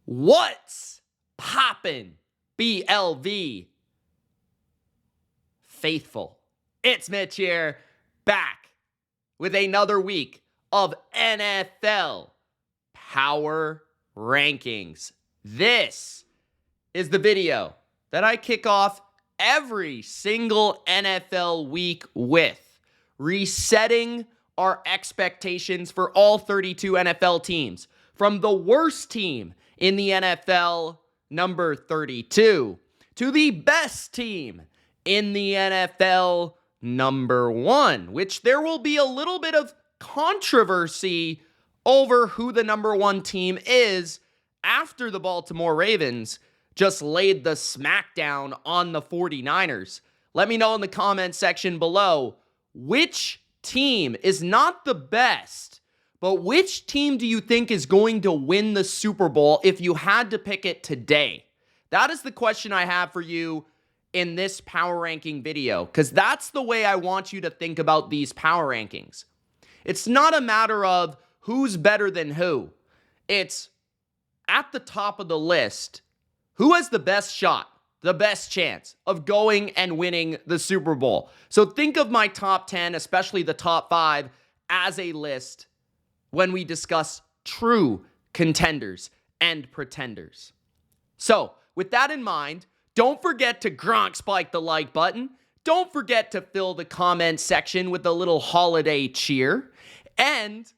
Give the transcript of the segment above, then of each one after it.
What's poppin', BLV faithful? It's Mitch here, back with another week of NFL Power Rankings. This is the video that I kick off every single NFL week with, resetting our expectations for all 32 NFL teams, from the worst team in the NFL, number 32, to the best team in the NFL, number 1, which there will be a little bit of controversy over who the number 1 team is after the Baltimore Ravens just laid the smackdown on the 49ers. Let me know in the comment section below, which team is not the best, but which team do you think is going to win the Super Bowl if you had to pick it today? That is the question I have for you in this power ranking video, because that's the way I want you to think about these power rankings. It's not a matter of who's better than who. It's at the top of the list, who has the best shot, the best chance of going and winning the Super Bowl. So think of my top 10, especially the top 5, as a list when we discuss true contenders and pretenders. So with that in mind, don't forget to Gronk spike the like button. Don't forget to fill the comment section with a little holiday cheer. And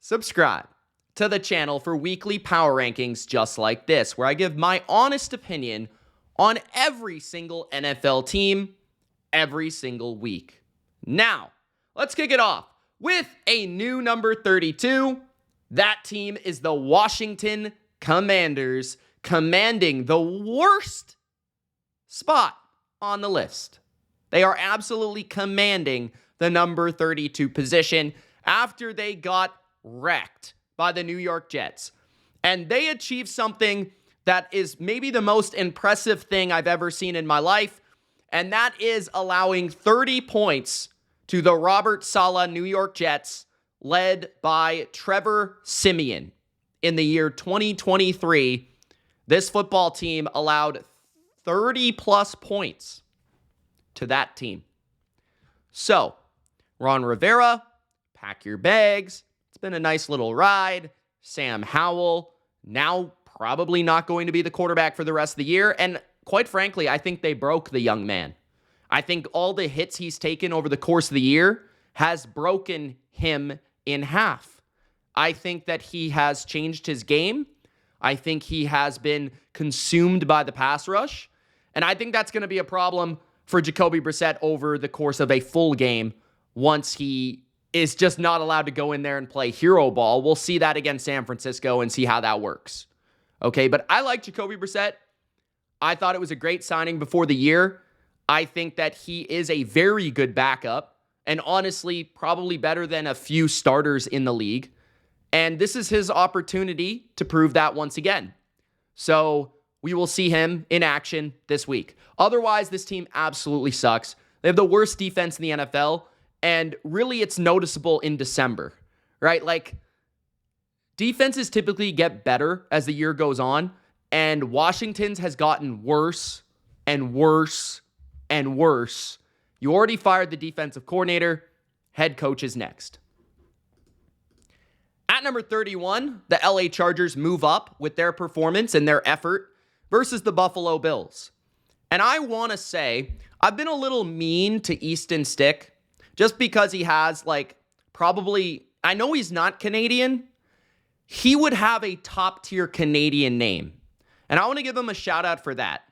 subscribe to the channel for weekly power rankings just like this, where I give my honest opinion on every single NFL team every single week. Now, let's kick it off with a new number 32. That team is the Washington Commanders, commanding the worst spot on the list. They are absolutely commanding the number 32 position after they got wrecked by the New York Jets. And they achieved something that is maybe the most impressive thing I've ever seen in my life, and that is allowing 30 points to the Robert Saleh New York Jets, led by Trevor Siemian. In the year 2023, this football team allowed 30-plus points to that team. So, Ron Rivera, pack your bags. It's been a nice little ride. Sam Howell, now probably not going to be the quarterback for the rest of the year. And quite frankly, I think they broke the young man. I think all the hits he's taken over the course of the year has broken him in half. I think that he has changed his game. I think he has been consumed by the pass rush. And I think that's going to be a problem for Jacoby Brissett over the course of a full game once he is just not allowed to go in there and play hero ball. We'll see that against San Francisco and see how that works. Okay, but I like Jacoby Brissett. I thought it was a great signing before the year. I think that he is a very good backup, and honestly, probably better than a few starters in the league. And this is his opportunity to prove that once again. So we will see him in action this week. Otherwise, this team absolutely sucks. They have the worst defense in the NFL, and really it's noticeable in December, right? Like, defenses typically get better as the year goes on, and Washington's has gotten worse and worse and worse. You already fired the defensive coordinator. Head coach is next. At number 31, the LA Chargers move up with their performance and their effort versus the Buffalo Bills. And I want to say, I've been a little mean to Easton Stick just because he has, probably, I know he's not Canadian. He would have a top-tier Canadian name. And I want to give him a shout-out for that.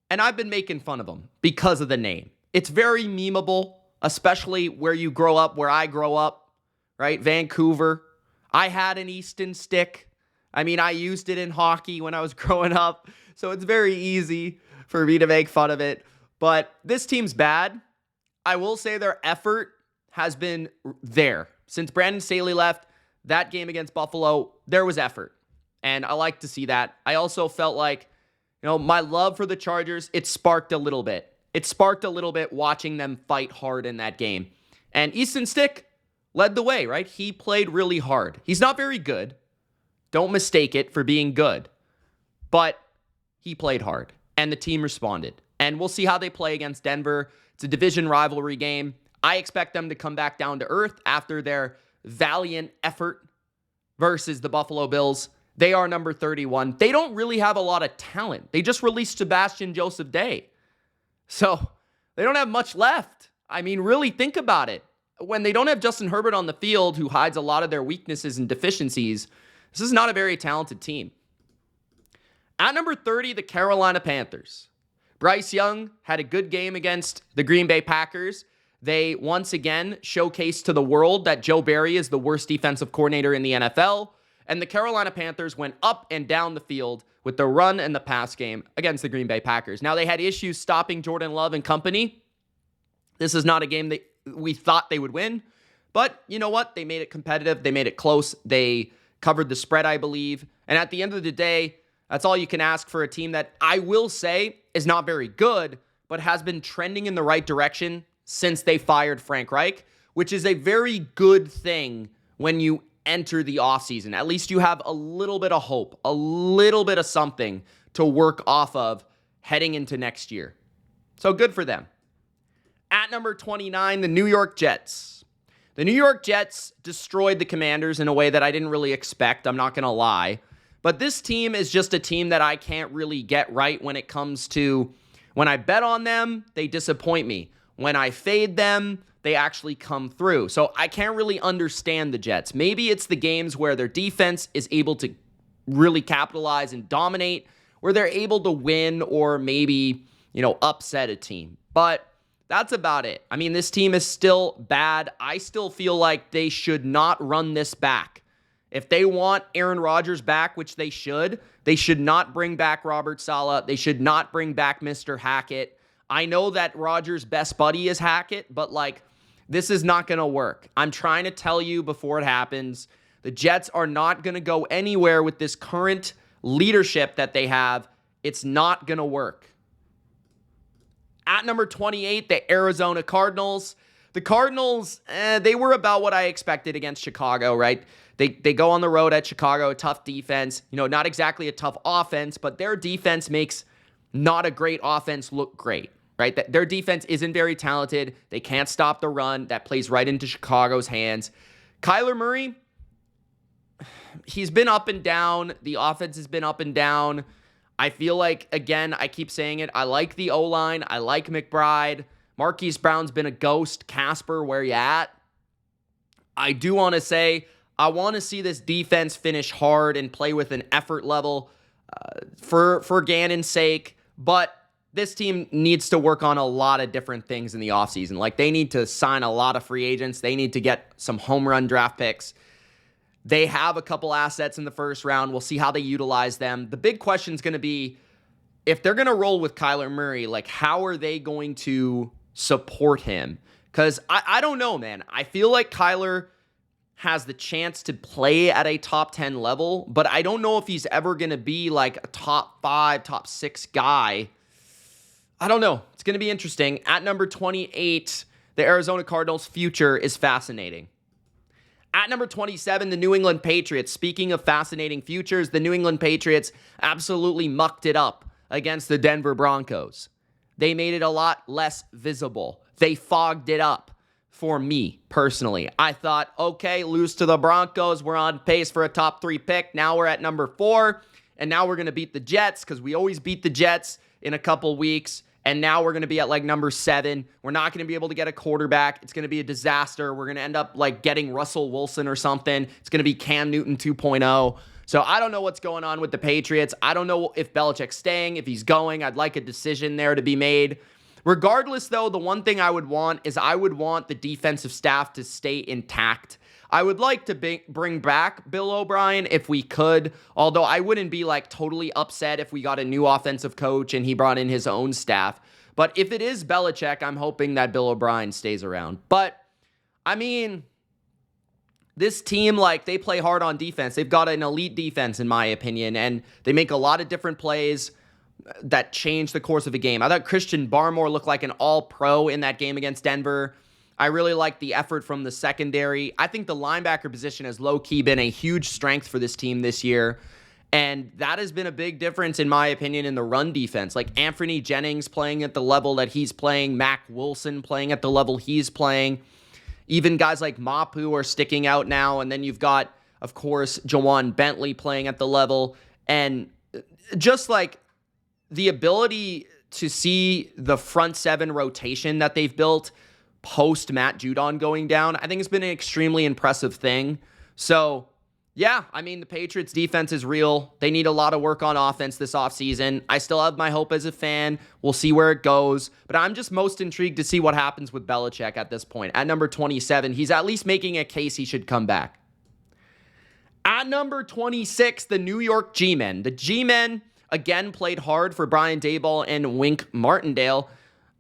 And I've been making fun of him because of the name. It's very memeable, especially where you grow up, where I grow up, right? Vancouver. I had an Easton Stick. I mean, I used it in hockey when I was growing up, so it's very easy for me to make fun of it. But this team's bad. I will say their effort has been there. Since Brandon Staley left, that game against Buffalo, there was effort. And I like to see that. I also felt like, my love for the Chargers, it sparked a little bit. It sparked a little bit watching them fight hard in that game. And Easton Stick led the way, right? He played really hard. He's not very good. Don't mistake it for being good. But he played hard, and the team responded. And we'll see how they play against Denver. It's a division rivalry game. I expect them to come back down to earth after their valiant effort versus the Buffalo Bills. They are number 31. They don't really have a lot of talent. They just released Sebastian Joseph Day. So they don't have much left. I mean, really think about it. When they don't have Justin Herbert on the field, who hides a lot of their weaknesses and deficiencies, this is not a very talented team. At number 30, the Carolina Panthers. Bryce Young had a good game against the Green Bay Packers. They once again showcased to the world that Joe Barry is the worst defensive coordinator in the NFL. And the Carolina Panthers went up and down the field with the run and the pass game against the Green Bay Packers. Now, they had issues stopping Jordan Love and company. This is not a game that we thought they would win. But you know what? They made it competitive. They made it close. They covered the spread, I believe. And at the end of the day, that's all you can ask for a team that I will say is not very good, but has been trending in the right direction since they fired Frank Reich, which is a very good thing when you enter the offseason. At least you have a little bit of hope, a little bit of something to work off of heading into next year. So good for them. At number 29, the New York Jets. The New York Jets destroyed the Commanders in a way that I didn't really expect, I'm not going to lie. But this team is just a team that I can't really get right when it comes to when I bet on them, they disappoint me. When I fade them, they actually come through. So I can't really understand the Jets. Maybe it's the games where their defense is able to really capitalize and dominate, where they're able to win or maybe, upset a team. But that's about it. I mean, this team is still bad. I still feel like they should not run this back. If they want Aaron Rodgers back, which they should not bring back Robert Saleh. They should not bring back Mr. Hackett. I know that Rodgers' best buddy is Hackett, but this is not going to work. I'm trying to tell you before it happens, the Jets are not going to go anywhere with this current leadership that they have. It's not going to work. At number 28, the Arizona Cardinals. The Cardinals, they were about what I expected against Chicago, right? They go on the road at Chicago, a tough defense. Not exactly a tough offense, but their defense makes not a great offense look great, right? Their defense isn't very talented. They can't stop the run. That plays right into Chicago's hands. Kyler Murray, he's been up and down. The offense has been up and down. I feel like, again, I keep saying it, I like the O-line. I like McBride. Marquise Brown's been a ghost. Casper, where you at? I do want to say, I want to see this defense finish hard and play with an effort level for Gannon's sake. But this team needs to work on a lot of different things in the offseason. They need to sign a lot of free agents. They need to get some home run draft picks. They have a couple assets in the first round. We'll see how they utilize them. The big question is going to be, if they're going to roll with Kyler Murray, how are they going to support him? Because I don't know, man. I feel like Kyler has the chance to play at a top 10 level, but I don't know if he's ever going to be a top 5, top 6 guy. I don't know. It's going to be interesting. At number 28, the Arizona Cardinals' future is fascinating. At number 27, the New England Patriots. Speaking of fascinating futures, the New England Patriots absolutely mucked it up against the Denver Broncos. They made it a lot less visible. They fogged it up for me, personally. I thought, okay, lose to the Broncos. We're on pace for a top 3 pick. Now we're at number 4, and now we're going to beat the Jets because we always beat the Jets in a couple weeks. And now we're going to be at number 7. We're not going to be able to get a quarterback. It's going to be a disaster. We're going to end up getting Russell Wilson or something. It's going to be Cam Newton 2.0. So I don't know what's going on with the Patriots. I don't know if Belichick's staying, if he's going. I'd like a decision there to be made. Regardless, though, the one thing I would want is I would want the defensive staff to stay intact. I would like to bring back Bill O'Brien if we could, although I wouldn't be totally upset if we got a new offensive coach and he brought in his own staff. But if it is Belichick, I'm hoping that Bill O'Brien stays around. But, I mean, this team, they play hard on defense. They've got an elite defense, in my opinion, and they make a lot of different plays that change the course of a game. I thought Christian Barmore looked like an all-pro in that game against Denver. I really like the effort from the secondary. I think the linebacker position has low-key been a huge strength for this team this year. And that has been a big difference, in my opinion, in the run defense. Like Anthony Jennings playing at the level that he's playing, Mac Wilson playing at the level he's playing. Even guys like Mapu are sticking out now. And then you've got, of course, Jawan Bentley playing at the level. And just like the ability to see the front seven rotation that they've built post Matt Judon going down, I think it's been an extremely impressive thing. So, yeah, I mean, the Patriots defense is real. They need a lot of work on offense this offseason. I still have my hope as a fan. We'll see where it goes. But I'm just most intrigued to see what happens with Belichick at this point. At number 27, he's at least making a case he should come back. At number 26, the New York G-Men. The G-Men, again, played hard for Brian Daboll and Wink Martindale.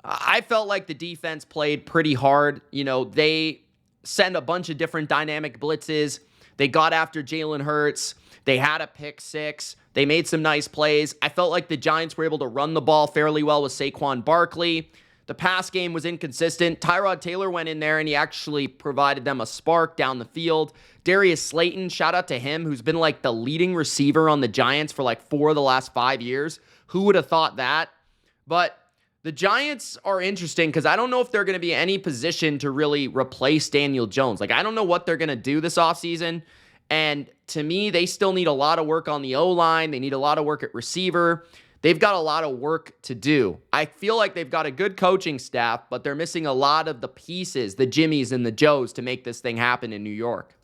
I felt like the defense played pretty hard. You know, they sent a bunch of different dynamic blitzes. They got after Jalen Hurts. They had a pick six. They made some nice plays. I felt like the Giants were able to run the ball fairly well with Saquon Barkley. The pass game was inconsistent. Tyrod Taylor went in there and he actually provided them a spark down the field. Darius Slayton, shout out to him, who's been like the leading receiver on the Giants for like 4 of the last 5 years. Who would have thought that? But the Giants are interesting because I don't know if they're going to be in any position to really replace Daniel Jones. Like, I don't know what they're going to do this offseason. And to me, they still need a lot of work on the O-line. They need a lot of work at receiver. They've got a lot of work to do. I feel like they've got a good coaching staff, but they're missing a lot of the pieces, the Jimmies and the Joes, to make this thing happen in New York.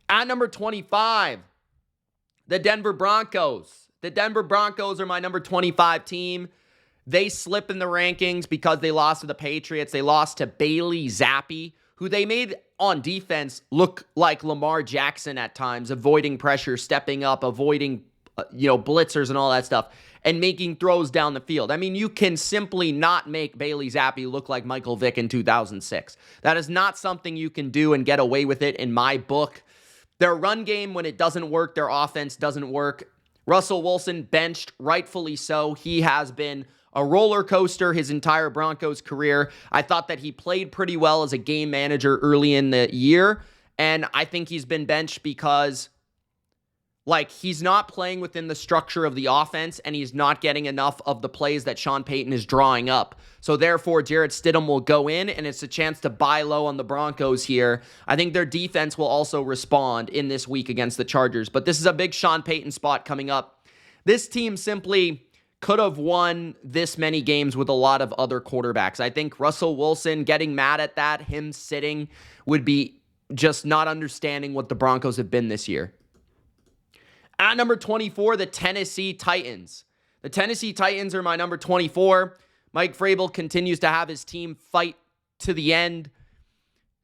At number 25, the Denver Broncos. The Denver Broncos are my number 25 team. They slip in the rankings because they lost to the Patriots. They lost to Bailey Zappi, who they made on defense look like Lamar Jackson at times, avoiding pressure, stepping up, avoiding blitzers and all that stuff, and making throws down the field. I mean, you can simply not make Bailey Zappi look like Michael Vick in 2006. That is not something you can do and get away with it in my book. Their run game, when it doesn't work, their offense doesn't work. Russell Wilson benched, rightfully so. He has been a roller coaster his entire Broncos career. I thought that he played pretty well as a game manager early in the year, and I think he's been benched because he's not playing within the structure of the offense, and he's not getting enough of the plays that Sean Payton is drawing up. So therefore, Jarrett Stidham will go in, and it's a chance to buy low on the Broncos here. I think their defense will also respond in this week against the Chargers, but this is a big Sean Payton spot coming up. This team simply could have won this many games with a lot of other quarterbacks. I think Russell Wilson getting mad at that, him sitting, would be just not understanding what the Broncos have been this year. At number 24, the Tennessee Titans. The Tennessee Titans are my number 24. Mike Vrabel continues to have his team fight to the end.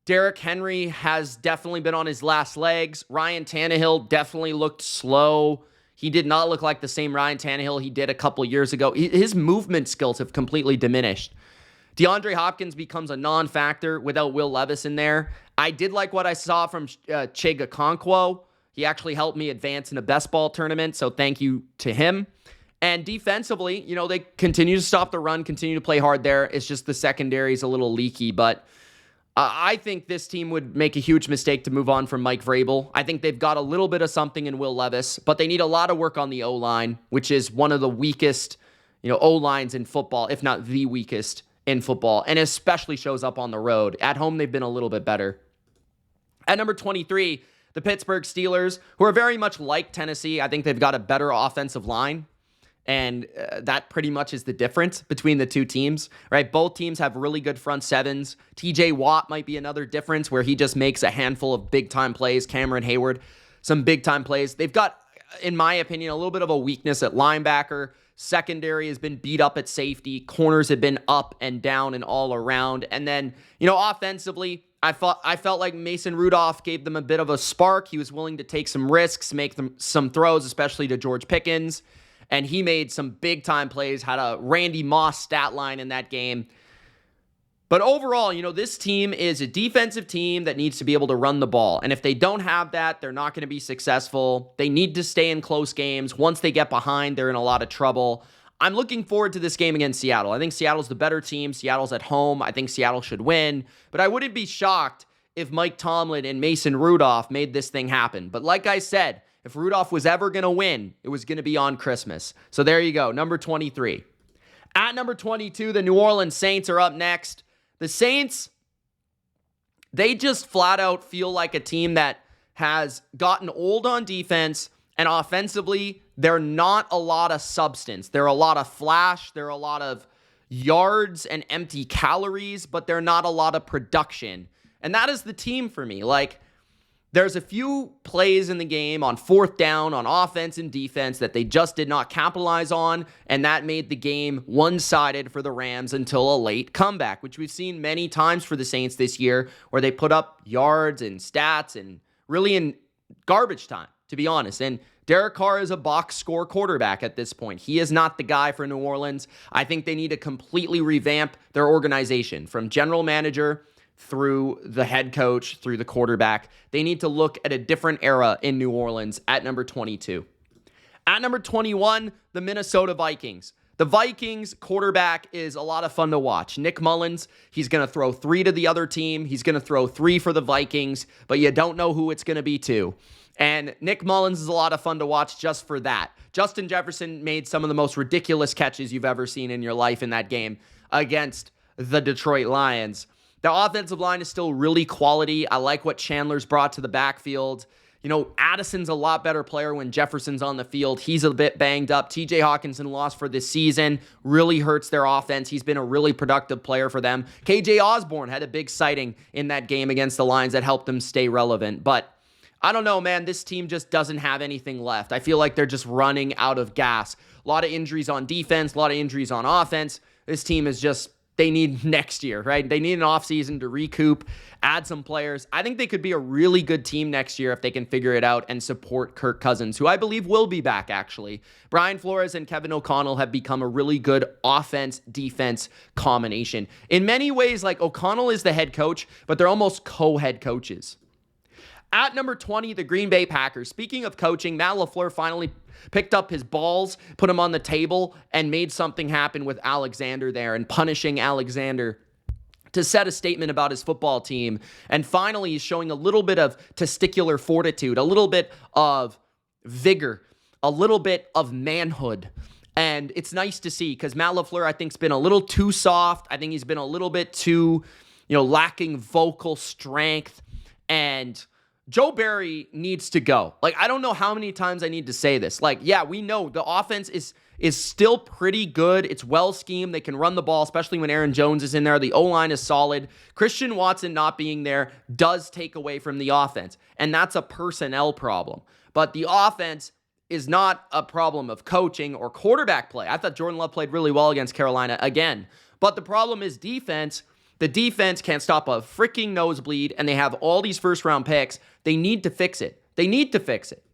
Derrick Henry has definitely been on his last legs. Ryan Tannehill definitely looked slow. He did not look like the same Ryan Tannehill he did a couple years ago. His movement skills have completely diminished. DeAndre Hopkins becomes a non-factor without Will Levis in there. I did like what I saw from Chig Okonkwo. He actually helped me advance in a best ball tournament, so thank you to him. And defensively, they continue to stop the run, continue to play hard there. It's just the secondary is a little leaky, but I think this team would make a huge mistake to move on from Mike Vrabel. I think they've got a little bit of something in Will Levis, but they need a lot of work on the O-line, which is one of the weakest, O-lines in football, if not the weakest in football, and especially shows up on the road. At home, they've been a little bit better. At number 23, the Pittsburgh Steelers, who are very much like Tennessee. I think they've got a better offensive line. And that pretty much is the difference between the two teams, right? Both teams have really good front sevens. TJ Watt might be another difference where he just makes a handful of big-time plays. Cameron Hayward, some big-time plays. They've got, in my opinion, a little bit of a weakness at linebacker. Secondary has been beat up at safety. Corners have been up and down and all around. And then, offensively, I felt like Mason Rudolph gave them a bit of a spark. He was willing to take some risks, make them some throws, especially to George Pickens. And he made some big-time plays, had a Randy Moss stat line in that game. But overall, this team is a defensive team that needs to be able to run the ball. And if they don't have that, they're not going to be successful. They need to stay in close games. Once they get behind, they're in a lot of trouble. I'm looking forward to this game against Seattle. I think Seattle's the better team. Seattle's at home. I think Seattle should win. But I wouldn't be shocked if Mike Tomlin and Mason Rudolph made this thing happen. But like I said, if Rudolph was ever going to win, it was going to be on Christmas. So there you go, number 23. At number 22, the New Orleans Saints are up next. The Saints, they just flat out feel like a team that has gotten old on defense, and offensively, they're not a lot of substance. They're a lot of flash. They're a lot of yards and empty calories, but they're not a lot of production. And that is the team for me. Like, there's a few plays in the game on fourth down, on offense and defense that they just did not capitalize on, and that made the game one-sided for the Rams until a late comeback, which we've seen many times for the Saints this year, where they put up yards and stats and really in garbage time, to be honest. And Derek Carr is a box score quarterback at this point. He is not the guy for New Orleans. I think they need to completely revamp their organization from general manager through the head coach, through the quarterback. They need to look at a different era in New Orleans at number 22. At number 21, the Minnesota Vikings. The Vikings quarterback is a lot of fun to watch. Nick Mullins, he's going to throw 3 to the other team. He's going to throw 3 for the Vikings, but you don't know who it's going to be to. And Nick Mullins is a lot of fun to watch just for that. Justin Jefferson made some of the most ridiculous catches you've ever seen in your life in that game against the Detroit Lions. The offensive line is still really quality. I like what Chandler's brought to the backfield. You know, Addison's a lot better player when Jefferson's on the field. He's a bit banged up. TJ Hawkinson lost for this season. Really hurts their offense. He's been a really productive player for them. KJ Osborne had a big sighting in that game against the Lions that helped them stay relevant. But I don't know, man. This team just doesn't have anything left. I feel like they're just running out of gas. A lot of injuries on defense, a lot of injuries on offense. This team is just, they need next year, right? They need an offseason to recoup, add some players. I think they could be a really good team next year if they can figure it out and support Kirk Cousins, who I believe will be back, actually. Brian Flores and Kevin O'Connell have become a really good offense-defense combination. In many ways, like, O'Connell is the head coach, but they're almost co-head coaches. At number 20, the Green Bay Packers. Speaking of coaching, Matt LaFleur finally picked up his balls, put them on the table, and made something happen with Alexander there and punishing Alexander to set a statement about his football team. And finally, he's showing a little bit of testicular fortitude, a little bit of vigor, a little bit of manhood. And it's nice to see because Matt LaFleur, I think, has been a little too soft. I think he's been a little bit too, lacking vocal strength. And Joe Barry needs to go. Like, I don't know how many times I need to say this. Like, yeah, we know the offense is still pretty good. It's well schemed. They can run the ball, especially when Aaron Jones is in there. The O-line is solid. Christian Watson not being there does take away from the offense, and that's a personnel problem. But the offense is not a problem of coaching or quarterback play. I thought Jordan Love played really well against Carolina again. But the problem is defense. The defense can't stop a freaking nosebleed, and they have all these first-round picks. They need to fix it. They need to fix it.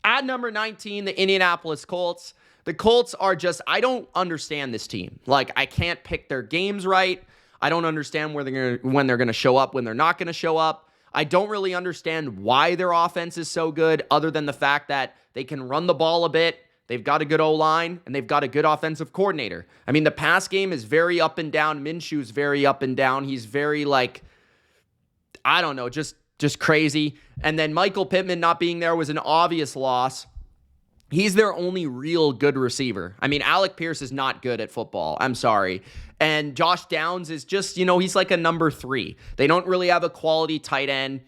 At number 19, the Indianapolis Colts. The Colts are just, I don't understand this team. Like, I can't pick their games right. I don't understand when they're going to show up, when they're not going to show up. I don't really understand why their offense is so good, other than the fact that they can run the ball a bit. They've got a good O-line, and they've got a good offensive coordinator. I mean, the pass game is very up and down. Minshew's very up and down. He's very, just crazy. And then Michael Pittman not being there was an obvious loss. He's their only real good receiver. I mean, Alec Pierce is not good at football. I'm sorry. And Josh Downs is just, he's like a number 3. They don't really have a quality tight end.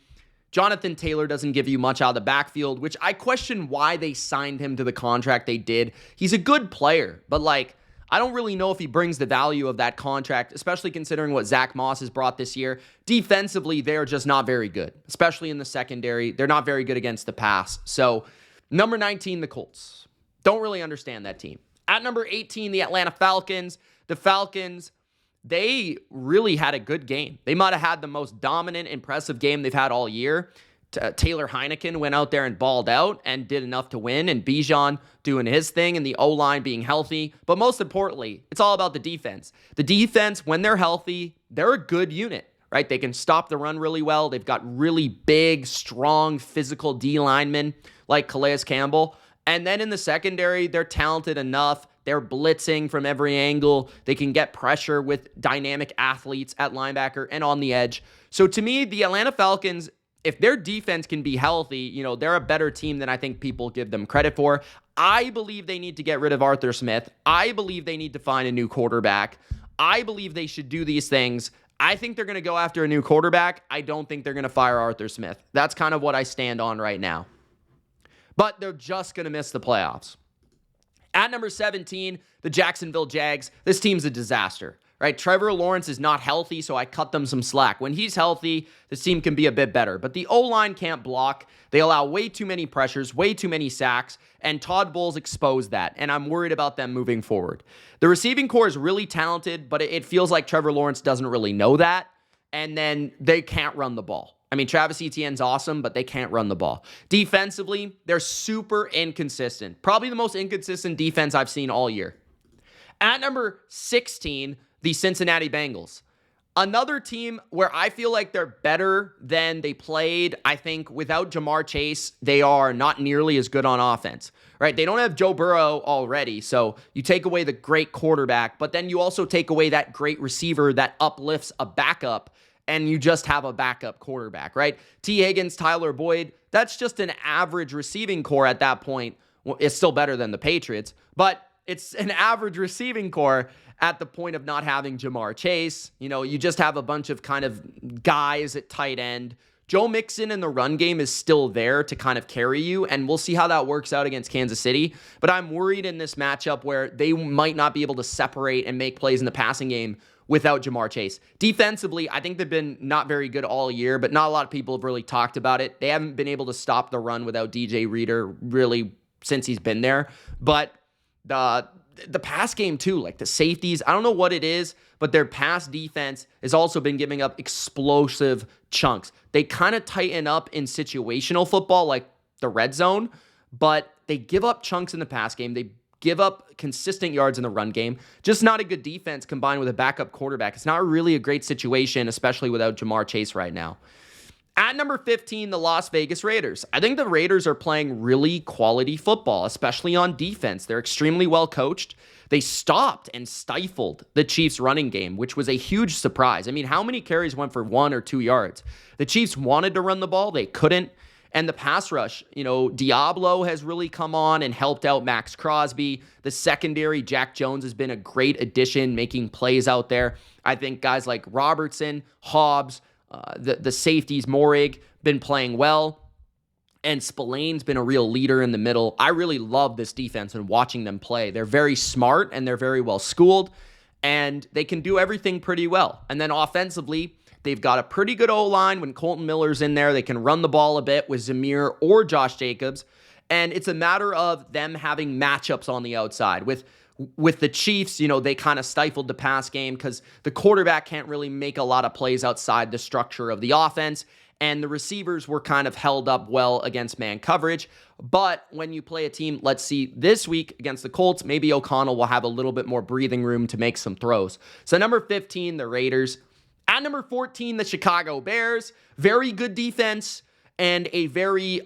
Jonathan Taylor doesn't give you much out of the backfield, which I question why they signed him to the contract they did. He's a good player, but I don't really know if he brings the value of that contract, especially considering what Zach Moss has brought this year. Defensively, they're just not very good, especially in the secondary. They're not very good against the pass. So, number 19, the Colts. Don't really understand that team. At number 18, the Atlanta Falcons. The Falcons, they really had a good game. They might have had the most dominant, impressive game they've had all year. Taylor Heineken went out there and balled out and did enough to win, and Bijan doing his thing, and the O-line being healthy. But most importantly, it's all about the defense. The defense, when they're healthy, they're a good unit, right? They can stop the run really well. They've got really big, strong, physical D linemen like Calais Campbell. And then in the secondary, they're talented enough They're blitzing from every angle. They can get pressure with dynamic athletes at linebacker and on the edge. So to me, the Atlanta Falcons, if their defense can be healthy, they're a better team than I think people give them credit for. I believe they need to get rid of Arthur Smith. I believe they need to find a new quarterback. I believe they should do these things. I think they're going to go after a new quarterback. I don't think they're going to fire Arthur Smith. That's kind of what I stand on right now. But they're just going to miss the playoffs. At number 17, the Jacksonville Jags. This team's a disaster, right? Trevor Lawrence is not healthy, so I cut them some slack. When he's healthy, this team can be a bit better. But the O-line can't block. They allow way too many pressures, way too many sacks, and Todd Bowles exposed that, and I'm worried about them moving forward. The receiving core is really talented, but it feels like Trevor Lawrence doesn't really know that, and then they can't run the ball. I mean, Travis Etienne's awesome, but they can't run the ball. Defensively, they're super inconsistent. Probably the most inconsistent defense I've seen all year. At number 16, the Cincinnati Bengals. Another team where I feel like they're better than they played. I think without Jamar Chase, they are not nearly as good on offense, right? They don't have Joe Burrow already, so you take away the great quarterback, but then you also take away that great receiver that uplifts a backup, and you just have a backup quarterback, right? T. Higgins, Tyler Boyd, that's just an average receiving core at that point. Well, it's still better than the Patriots, but it's an average receiving core at the point of not having Jamar Chase. You just have a bunch of kind of guys at tight end. Joe Mixon in the run game is still there to kind of carry you, and we'll see how that works out against Kansas City. But I'm worried in this matchup where they might not be able to separate and make plays in the passing game without Jamar Chase. Defensively, I think they've been not very good all year, but not a lot of people have really talked about it. They haven't been able to stop the run without DJ Reader really since he's been there. But the pass game too, like the safeties, I don't know what it is, but their pass defense has also been giving up explosive chunks. They kind of tighten up in situational football, like the red zone, but they give up chunks in the pass game. They give up consistent yards in the run game. Just not a good defense combined with a backup quarterback. It's not really a great situation, especially without Jamar Chase right now. At number 15, the Las Vegas Raiders. I think the Raiders are playing really quality football, especially on defense. They're extremely well coached. They stopped and stifled the Chiefs' running game, which was a huge surprise. I mean, how many carries went for 1 or 2 yards? The Chiefs wanted to run the ball. They couldn't. And the pass rush, Diablo has really come on and helped out Max Crosby. The secondary, Jack Jones, has been a great addition, making plays out there. I think guys like Robertson, Hobbs, the safeties, Morig, been playing well. And Spillane's been a real leader in the middle. I really love this defense and watching them play. They're very smart and they're very well schooled. And they can do everything pretty well. And then offensively, they've got a pretty good O-line. When Colton Miller's in there, they can run the ball a bit with Zamir or Josh Jacobs. And it's a matter of them having matchups on the outside. With the Chiefs, they kind of stifled the pass game because the quarterback can't really make a lot of plays outside the structure of the offense. And the receivers were kind of held up well against man coverage. But when you play a team, let's see, this week against the Colts, maybe O'Connell will have a little bit more breathing room to make some throws. So number 15, the Raiders. At number 14, the Chicago Bears. Very good defense and a very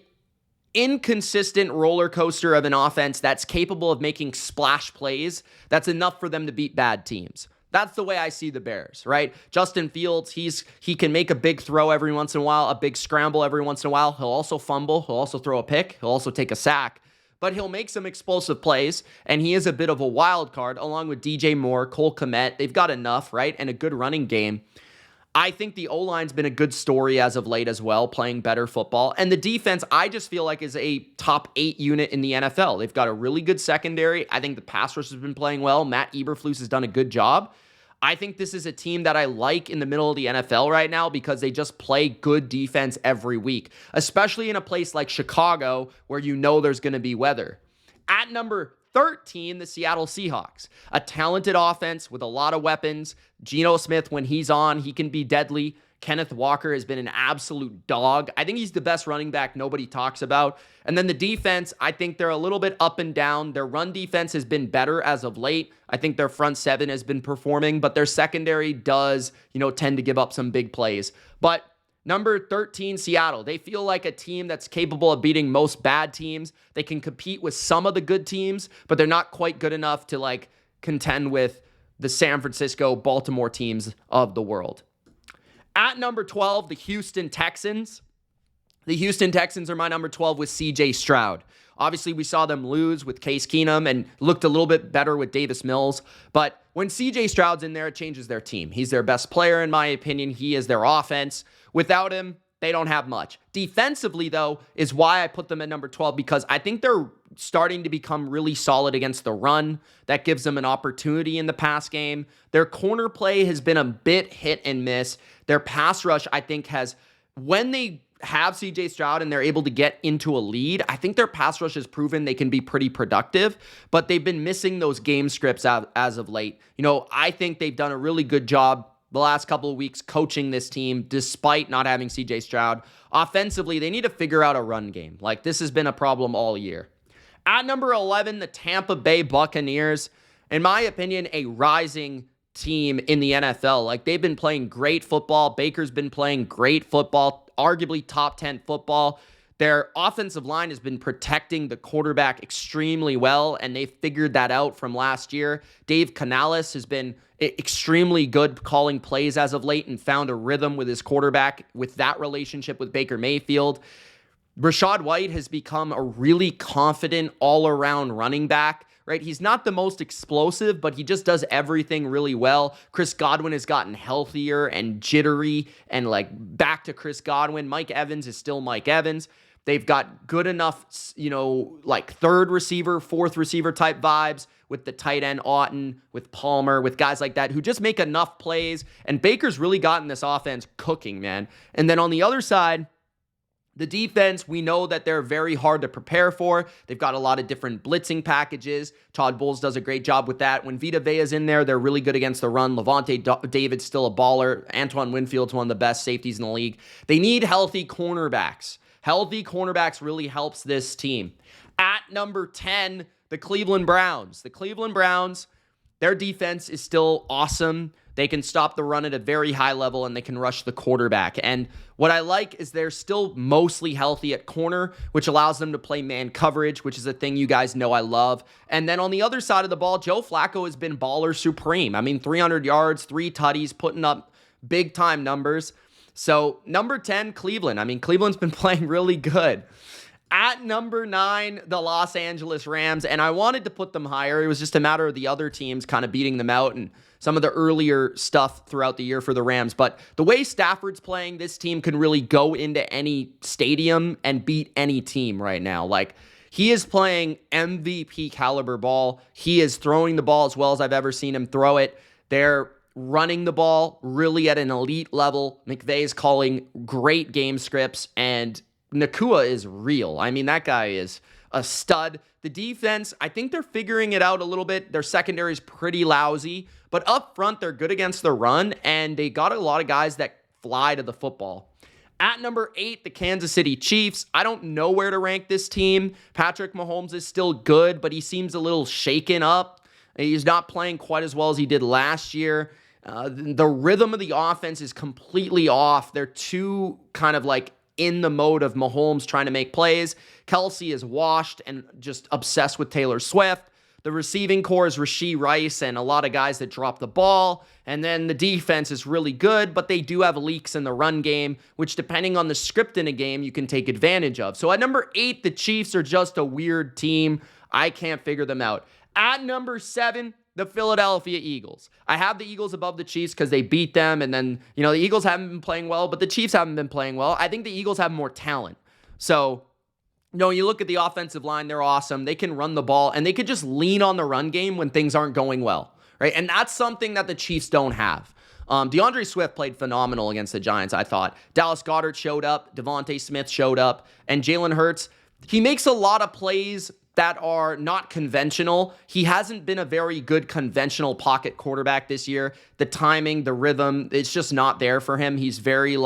inconsistent roller coaster of an offense that's capable of making splash plays. That's enough for them to beat bad teams. That's the way I see the Bears, right? Justin Fields, he can make a big throw every once in a while, a big scramble every once in a while. He'll also fumble. He'll also throw a pick. He'll also take a sack. But he'll make some explosive plays, and he is a bit of a wild card, along with DJ Moore, Cole Kmet. They've got enough, right? And a good running game. I think the O-line's been a good story as of late as well, playing better football. And the defense, I just feel like, is a top 8 unit in the NFL. They've got a really good secondary. I think the pass rush has been playing well. Matt Eberflus has done a good job. I think this is a team that I like in the middle of the NFL right now because they just play good defense every week, especially in a place like Chicago where there's going to be weather. At number 13, the Seattle Seahawks. A talented offense with a lot of weapons. Geno Smith, when he's on, he can be deadly. Kenneth Walker has been an absolute dog. I think he's the best running back nobody talks about. And then the defense, I think they're a little bit up and down. Their run defense has been better as of late. I think their front seven has been performing, but their secondary does, tend to give up some big plays. But Number 13, Seattle. They feel like a team that's capable of beating most bad teams. They can compete with some of the good teams, but they're not quite good enough to like contend with the San Francisco, Baltimore teams of the world. At number 12, the Houston Texans. The Houston Texans are my number 12 with CJ Stroud. Obviously, we saw them lose with Case Keenum and looked a little bit better with Davis Mills. But when CJ Stroud's in there, it changes their team. He's their best player, in my opinion. He is their offense. Without him, they don't have much. Defensively, though, is why I put them at number 12, because I think they're starting to become really solid against the run. That gives them an opportunity in the pass game. Their corner play has been a bit hit and miss. Their pass rush, I think, has, when they have CJ Stroud and they're able to get into a lead, I think their pass rush has proven they can be pretty productive, but they've been missing those game scripts as of late. You know, I think they've done a really good job the last couple of weeks coaching this team despite not having CJ Stroud. Offensively, they need to figure out a run game. Like, this has been a problem all year. At number 11, the Tampa Bay Buccaneers. In my opinion, a rising team in the NFL. Like, they've been playing great football. Baker's been playing great football, arguably top 10 football. Their offensive line has been protecting the quarterback extremely well, and they figured that out from last year. Dave Canales has been extremely good calling plays as of late and found a rhythm with his quarterback with that relationship with Baker Mayfield. Rachaad White has become a really confident all-around running back, right? He's not the most explosive, but he just does everything really well. Chris Godwin has gotten healthier and jittery and like back to Chris Godwin. Mike Evans is still Mike Evans. They've got good enough, you know, like third receiver, fourth receiver type vibes with the tight end Otton, with Palmer, with guys like that who just make enough plays. And Baker's really gotten this offense cooking, man. And then on the other side, the defense, we know that they're very hard to prepare for. They've got a lot of different blitzing packages. Todd Bowles does a great job with that. When Vita Vea's in there, they're really good against the run. Levante David's still a baller. Antoine Winfield's one of the best safeties in the league. They need healthy cornerbacks. Healthy cornerbacks really helps this team. At number 10, the Cleveland Browns. The Cleveland Browns, their defense is still awesome. They can stop the run at a very high level, and they can rush the quarterback. And what I like is they're still mostly healthy at corner, which allows them to play man coverage, which is a thing you guys know I love. And then on the other side of the ball, Joe Flacco has been baller supreme. I mean, 300 yards, 3 tutties, putting up big-time numbers. So number 10, Cleveland. I mean, Cleveland's been playing really good. At number 9, the Los Angeles Rams, and I wanted to put them higher. It was just a matter of the other teams kind of beating them out and some of the earlier stuff throughout the year for the Rams. But the way Stafford's playing, this team can really go into any stadium and beat any team right now. Like, he is playing MVP caliber ball. He is throwing the ball as well as I've ever seen him throw it. They're running the ball really at an elite level. McVay is calling great game scripts, and Nakua is real. I mean, that guy is a stud. The defense, I think they're figuring it out a little bit. Their secondary is pretty lousy, but up front, they're good against the run, and they got a lot of guys that fly to the football. At number 8, the Kansas City Chiefs. I don't know where to rank this team. Patrick Mahomes is still good, but he seems a little shaken up. He's not playing quite as well as he did last year. The rhythm of the offense is completely off. They're too kind of like in the mode of Mahomes trying to make plays. Kelsey is washed and just obsessed with Taylor Swift. The receiving core is Rashee Rice and a lot of guys that drop the ball. And then the defense is really good, but they do have leaks in the run game, which depending on the script in a game, you can take advantage of. So at number 8, the Chiefs are just a weird team. I can't figure them out. At number 7, the Philadelphia Eagles. I have the Eagles above the Chiefs because they beat them, and then, you know, the Eagles haven't been playing well, but the Chiefs haven't been playing well. I think the Eagles have more talent. So, you know, you look at the offensive line, they're awesome. They can run the ball, and they could just lean on the run game when things aren't going well, right? And that's something that the Chiefs don't have. DeAndre Swift played phenomenal against the Giants, I thought. Dallas Goedert showed up, Devontae Smith showed up, and Jalen Hurts, he makes a lot of plays that are not conventional. He hasn't been a very good conventional pocket quarterback this year. The timing, the rhythm, it's just not there for him. He's very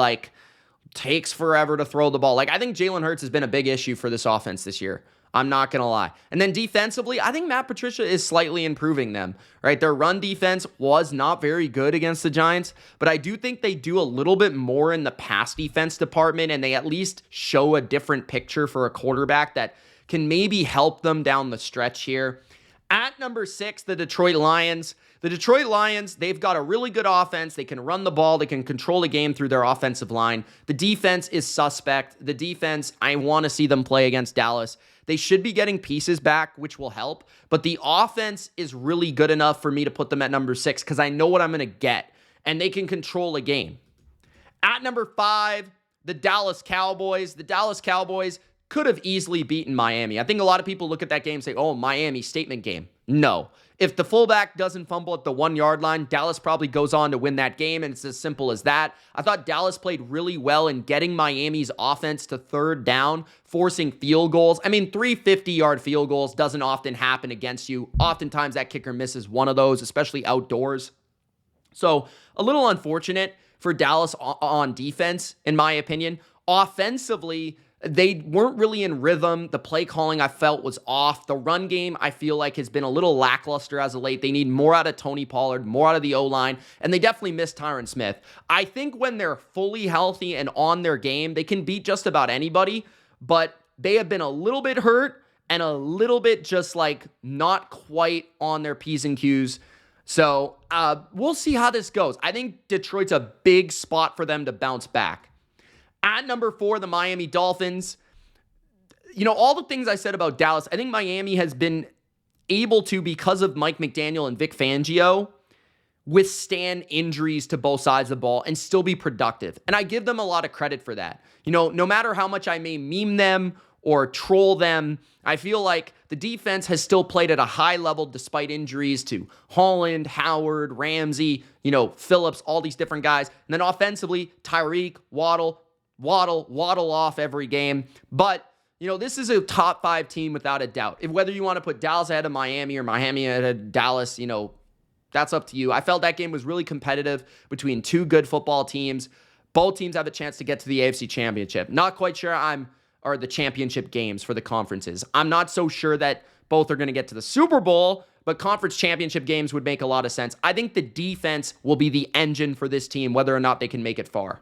takes forever to throw the ball. I think Jalen Hurts has been a big issue for this offense this year. I'm not going to lie. And then defensively, I think Matt Patricia is slightly improving them, right? Their run defense was not very good against the Giants, but I do think they do a little bit more in the pass defense department, and they at least show a different picture for a quarterback that can maybe help them down the stretch here. At number 6, the Detroit Lions. The Detroit Lions, they've got a really good offense. They can run the ball. They can control the game through their offensive line. The defense is suspect. The defense, I want to see them play against Dallas. They should be getting pieces back, which will help. But the offense is really good enough for me to put them at number 6 because I know what I'm going to get. And they can control a game. At number 5, the Dallas Cowboys. The Dallas Cowboys could have easily beaten Miami. I think a lot of people look at that game and say, oh, Miami, statement game. No. If the fullback doesn't fumble at the 1-yard line, Dallas probably goes on to win that game, and it's as simple as that. I thought Dallas played really well in getting Miami's offense to third down, forcing field goals. I mean, 3 50-yard field goals doesn't often happen against you. Oftentimes that kicker misses one of those, especially outdoors. So a little unfortunate for Dallas on defense, in my opinion. Offensively, they weren't really in rhythm. The play calling I felt was off. The run game I feel like has been a little lackluster as of late. They need more out of Tony Pollard, more out of the O-line, and they definitely miss Tyron Smith. I think when they're fully healthy and on their game, they can beat just about anybody, but they have been a little bit hurt and a little bit just like not quite on their P's and Q's. So we'll see how this goes. I think Detroit's a big spot for them to bounce back. At number 4, the Miami Dolphins. You know, all the things I said about Dallas, I think Miami has been able to, because of Mike McDaniel and Vic Fangio, withstand injuries to both sides of the ball and still be productive. And I give them a lot of credit for that. You know, no matter how much I may meme them or troll them, I feel like the defense has still played at a high level despite injuries to Holland, Howard, Ramsey, Phillips, all these different guys. And then offensively, Tyreek, Waddle off every game. But, this is a top 5 team without a doubt. Whether you want to put Dallas ahead of Miami or Miami ahead of Dallas, that's up to you. I felt that game was really competitive between two good football teams. Both teams have a chance to get to the AFC Championship. Not quite sure or the championship games for the conferences. I'm not so sure that both are going to get to the Super Bowl, but conference championship games would make a lot of sense. I think the defense will be the engine for this team, whether or not they can make it far.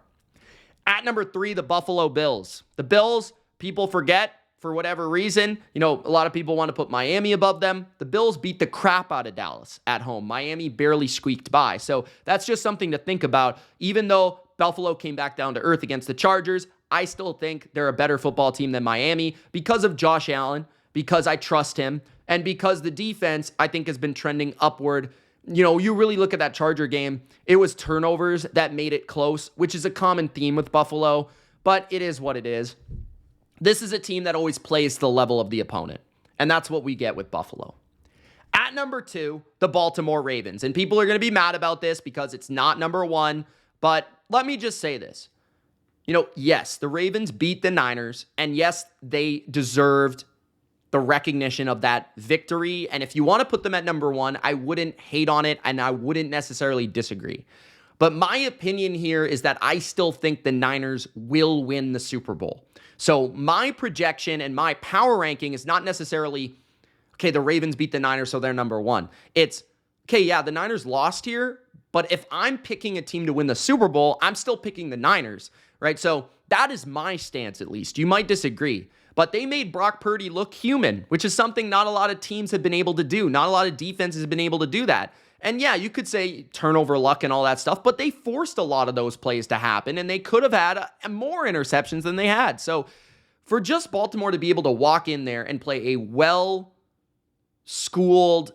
At number 3, the Buffalo Bills. The Bills, people forget for whatever reason. A lot of people want to put Miami above them. The Bills beat the crap out of Dallas at home. Miami barely squeaked by. So that's just something to think about. Even though Buffalo came back down to earth against the Chargers, I still think they're a better football team than Miami because of Josh Allen, because I trust him, and because the defense, I think, has been trending upward. You really look at that Charger game, it was turnovers that made it close, which is a common theme with Buffalo, but it is what it is. This is a team that always plays to the level of the opponent, and that's what we get with Buffalo. At number 2, the Baltimore Ravens, and people are going to be mad about this because it's not number 1, but let me just say this. Yes, the Ravens beat the Niners, and yes, they deserved the recognition of that victory. And if you want to put them at number 1, I wouldn't hate on it, and I wouldn't necessarily disagree. But my opinion here is that I still think the Niners will win the Super Bowl. So my projection and my power ranking is not necessarily, okay, the Ravens beat the Niners, so they're number 1. It's, okay, yeah, the Niners lost here, but if I'm picking a team to win the Super Bowl, I'm still picking the Niners, right? So that is my stance, at least. You might disagree. But they made Brock Purdy look human, which is something not a lot of teams have been able to do. Not a lot of defenses have been able to do that. And yeah, you could say turnover luck and all that stuff, but they forced a lot of those plays to happen, and they could have had more interceptions than they had. So for just Baltimore to be able to walk in there and play a well-schooled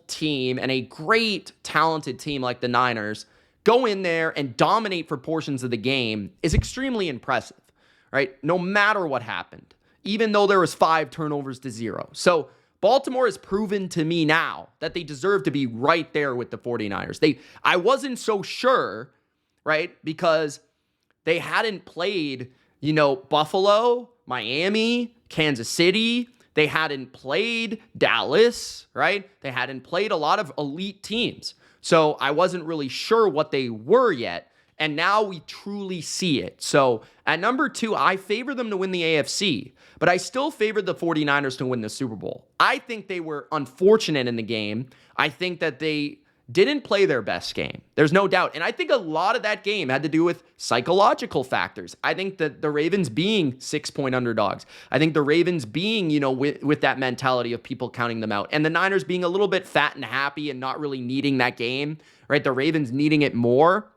team and a great, talented team like the Niners, go in there and dominate for portions of the game is extremely impressive, right? No matter what happened. Even though there was 5 turnovers to 0. So Baltimore has proven to me now that they deserve to be right there with the 49ers. I wasn't so sure, right? Because they hadn't played, Buffalo, Miami, Kansas City. They hadn't played Dallas, right? They hadn't played a lot of elite teams. So I wasn't really sure what they were yet. And now we truly see it. So at number 2, I favor them to win the AFC, but I still favored the 49ers to win the Super Bowl. I think they were unfortunate in the game. I think that they didn't play their best game. There's no doubt. And I think a lot of that game had to do with psychological factors. I think that the Ravens being 6-point underdogs. I think the Ravens being, with that mentality of people counting them out. And the Niners being a little bit fat and happy and not really needing that game, right? The Ravens needing it more.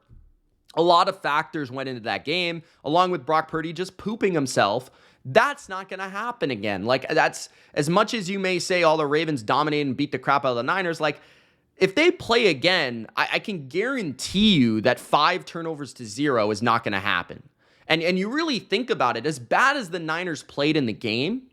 A lot of factors went into that game, along with Brock Purdy just pooping himself. That's not going to happen again. Like, that's, as much as you may say all the Ravens dominated and beat the crap out of the Niners, like, if they play again, I can guarantee you that 5 turnovers to 0 is not going to happen. And you really think about it, as bad as the Niners played in the game,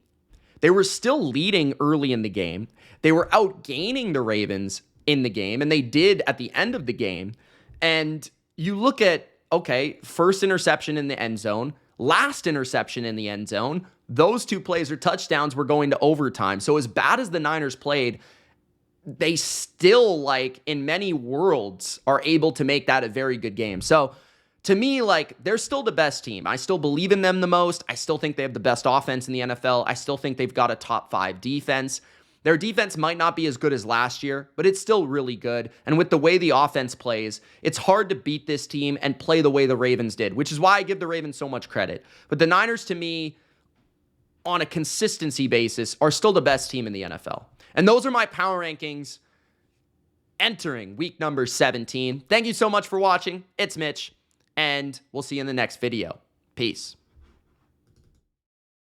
they were still leading early in the game. They were outgaining the Ravens in the game, and they did at the end of the game. And you look at, okay, first interception in the end zone, last interception in the end zone. Those 2 plays are touchdowns. Were going to overtime. So as bad as the Niners played, they still, like, in many worlds, are able to make that a very good game. So to me, like, they're still the best team. I still believe in them the most. I still think they have the best offense in the NFL. I still think they've got a top 5 defense. Their defense might not be as good as last year, but it's still really good. And with the way the offense plays, it's hard to beat this team and play the way the Ravens did, which is why I give the Ravens so much credit. But the Niners, to me, on a consistency basis, are still the best team in the NFL. And those are my power rankings entering week number 17. Thank you so much for watching. It's Mitch, and we'll see you in the next video. Peace.